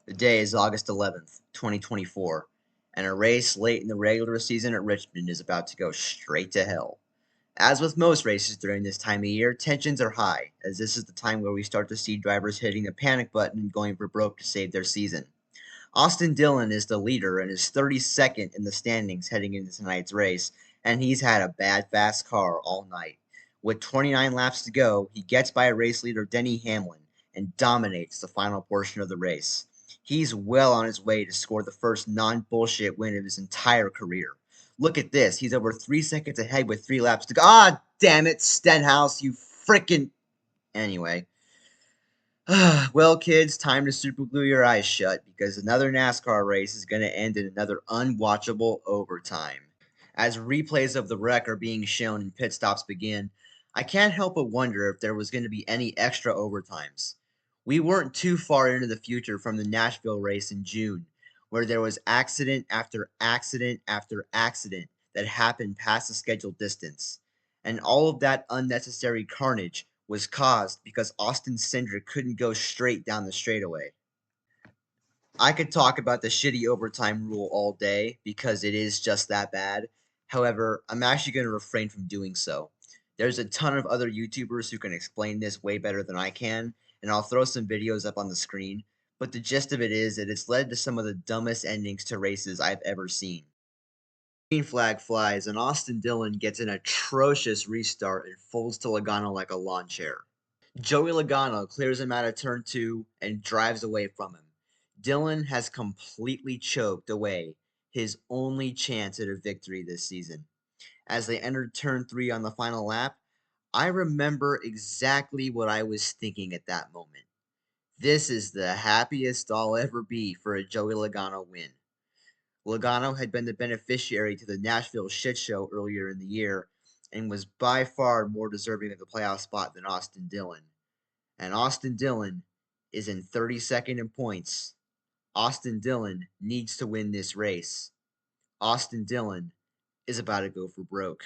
The day is August 11th, 2024, and a race late in the regular season at Richmond is about to go straight to hell. As with most races during this time of year, tensions are high, as this is the time where we start to see drivers hitting the panic button and going for broke to save their season. Austin Dillon is the leader and is 32nd in the standings heading into tonight's race, and he's had a bad fast car all night. With 29 laps to go, he gets by race leader Denny Hamlin and dominates the final portion of the race. He's well on his way to score the first non-bullshit win of his entire career. Look at this. He's over 3 seconds ahead with 3 laps to go. Ah, damn it, Stenhouse, you frickin'. Anyway. Well, kids, time to superglue your eyes shut because another NASCAR race is going to end in another unwatchable overtime. As replays of the wreck are being shown and pit stops begin, I can't help but wonder if there was going to be any extra overtimes. We weren't too far into the future from the Nashville race in June, where there was accident after accident after accident that happened past the scheduled distance. And all of that unnecessary carnage was caused because Austin Cindric couldn't go straight down the straightaway. I could talk about the shitty overtime rule all day because it is just that bad. However, I'm actually going to refrain from doing so. There's a ton of other YouTubers who can explain this way better than I can, and I'll throw some videos up on the screen. But the gist of it is that it's led to some of the dumbest endings to races I've ever seen. Green flag flies, and Austin Dillon gets an atrocious restart and folds to Logano like a lawn chair. Joey Logano clears him out of turn 2 and drives away from him. Dillon has completely choked away his only chance at a victory this season. As they entered turn 3 on the final lap, I remember exactly what I was thinking at that moment. This is the happiest I'll ever be for a Joey Logano win. Logano had been the beneficiary to the Nashville shit show earlier in the year and was by far more deserving of the playoff spot than Austin Dillon. And Austin Dillon is in 32nd in points. Austin Dillon needs to win this race. Austin Dillon is about to go for broke.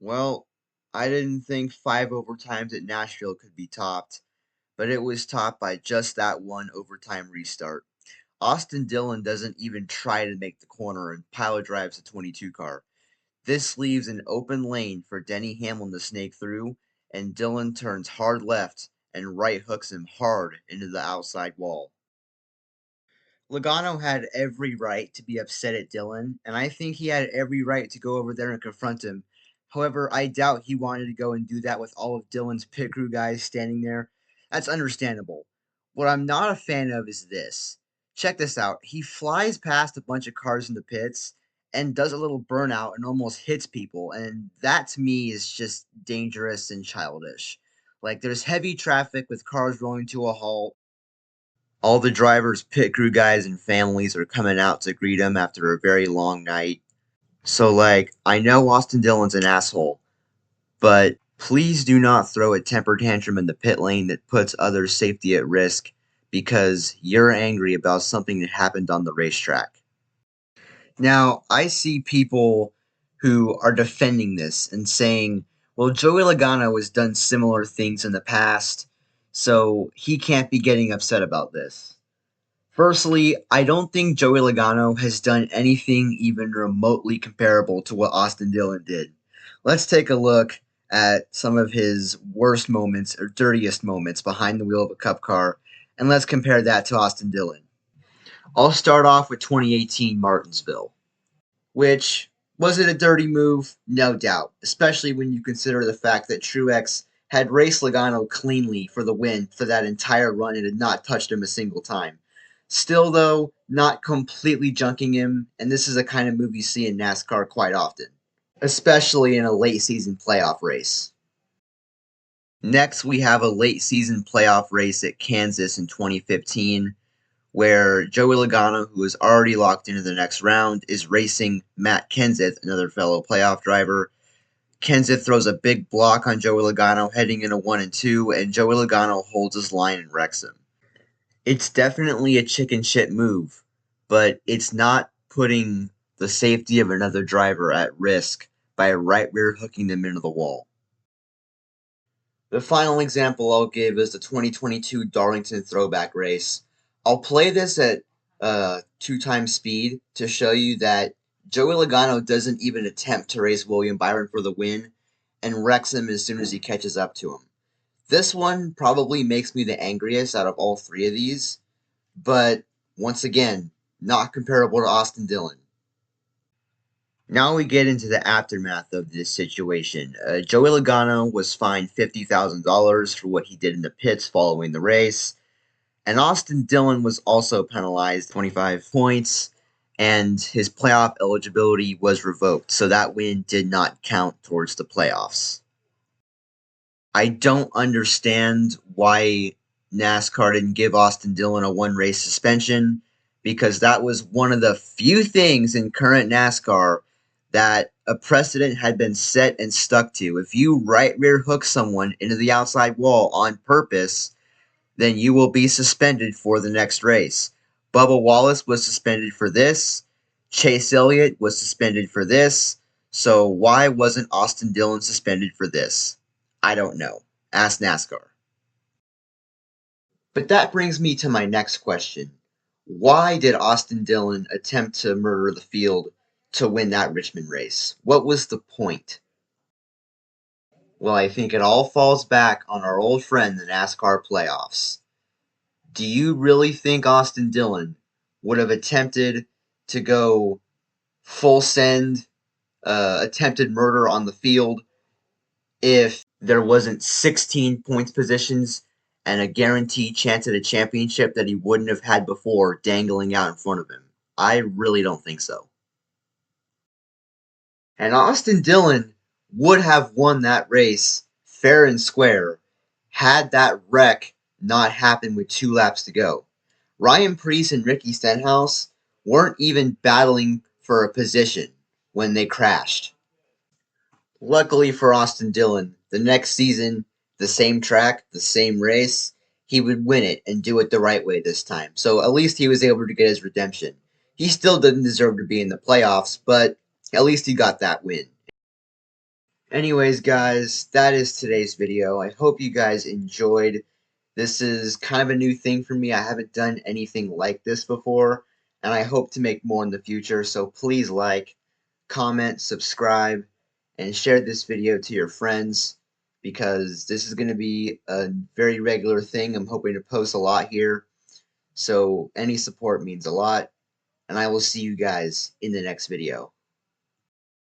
Well, I didn't think 5 overtimes at Nashville could be topped, but it was topped by just that one overtime restart. Austin Dillon doesn't even try to make the corner and pile drives the 22 car. This leaves an open lane for Denny Hamlin to snake through, and Dillon turns hard left and right hooks him hard into the outside wall. Logano had every right to be upset at Dillon, and I think he had every right to go over there and confront him. However, I doubt he wanted to go and do that with all of Dillon's pit crew guys standing there. That's understandable. What I'm not a fan of is this. Check this out. He flies past a bunch of cars in the pits and does a little burnout and almost hits people, and that to me is just dangerous and childish. Like, there's heavy traffic with cars rolling to a halt. All the drivers, pit crew guys, and families are coming out to greet him after a very long night. So, like, I know Austin Dillon's an asshole, but please do not throw a temper tantrum in the pit lane that puts others' safety at risk because you're angry about something that happened on the racetrack. Now, I see people who are defending this and saying, well, Joey Logano has done similar things in the past, so he can't be getting upset about this. Firstly, I don't think Joey Logano has done anything even remotely comparable to what Austin Dillon did. Let's take a look at some of his worst moments or dirtiest moments behind the wheel of a cup car, and let's compare that to Austin Dillon. I'll start off with 2018 Martinsville, which was it a dirty move? No doubt, especially when you consider the fact that Truex had raced Logano cleanly for the win for that entire run and had not touched him a single time. Still, though, not completely junking him, and this is a kind of move you see in NASCAR quite often, especially in a late season playoff race. Next, we have a late season playoff race at Kansas in 2015, where Joey Logano, who is already locked into the next round, is racing Matt Kenseth, another fellow playoff driver. Kenseth throws a big block on Joey Logano heading into 1 and 2, and Joey Logano holds his line and wrecks him. It's definitely a chicken shit move, but it's not putting the safety of another driver at risk by right rear hooking them into the wall. The final example I'll give is the 2022 Darlington Throwback Race. I'll play this at 2x speed to show you that Joey Logano doesn't even attempt to race William Byron for the win and wrecks him as soon as he catches up to him. This one probably makes me the angriest out of all three of these, but once again, not comparable to Austin Dillon. Now we get into the aftermath of this situation. Joey Logano was fined $50,000 for what he did in the pits following the race, and Austin Dillon was also penalized 25 points, and his playoff eligibility was revoked, so that win did not count towards the playoffs. I don't understand why NASCAR didn't give Austin Dillon a one-race suspension, because that was one of the few things in current NASCAR that a precedent had been set and stuck to. If you right rear hook someone into the outside wall on purpose, then you will be suspended for the next race. Bubba Wallace was suspended for this. Chase Elliott was suspended for this. So why wasn't Austin Dillon suspended for this? I don't know. Ask NASCAR. But that brings me to my next question. Why did Austin Dillon attempt to murder the field to win that Richmond race? What was the point? Well, I think it all falls back on our old friend, the NASCAR playoffs. Do you really think Austin Dillon would have attempted to go full send, attempted murder on the field if there wasn't 16 points positions and a guaranteed chance at a championship that he wouldn't have had before dangling out in front of him? I really don't think so. And Austin Dillon would have won that race fair and square had that wreck not happened with 2 laps to go. Ryan Preece and Ricky Stenhouse weren't even battling for a position when they crashed. Luckily for Austin Dillon, the next season, the same track, the same race, he would win it and do it the right way this time. So at least he was able to get his redemption. He still didn't deserve to be in the playoffs, but at least he got that win. Anyways, guys, that is today's video. I hope you guys enjoyed. This is kind of a new thing for me. I haven't done anything like this before, and I hope to make more in the future. So please like, comment, subscribe, and share this video to your friends, because this is going to be a very regular thing. I'm hoping to post a lot here, so any support means a lot, and I will see you guys in the next video.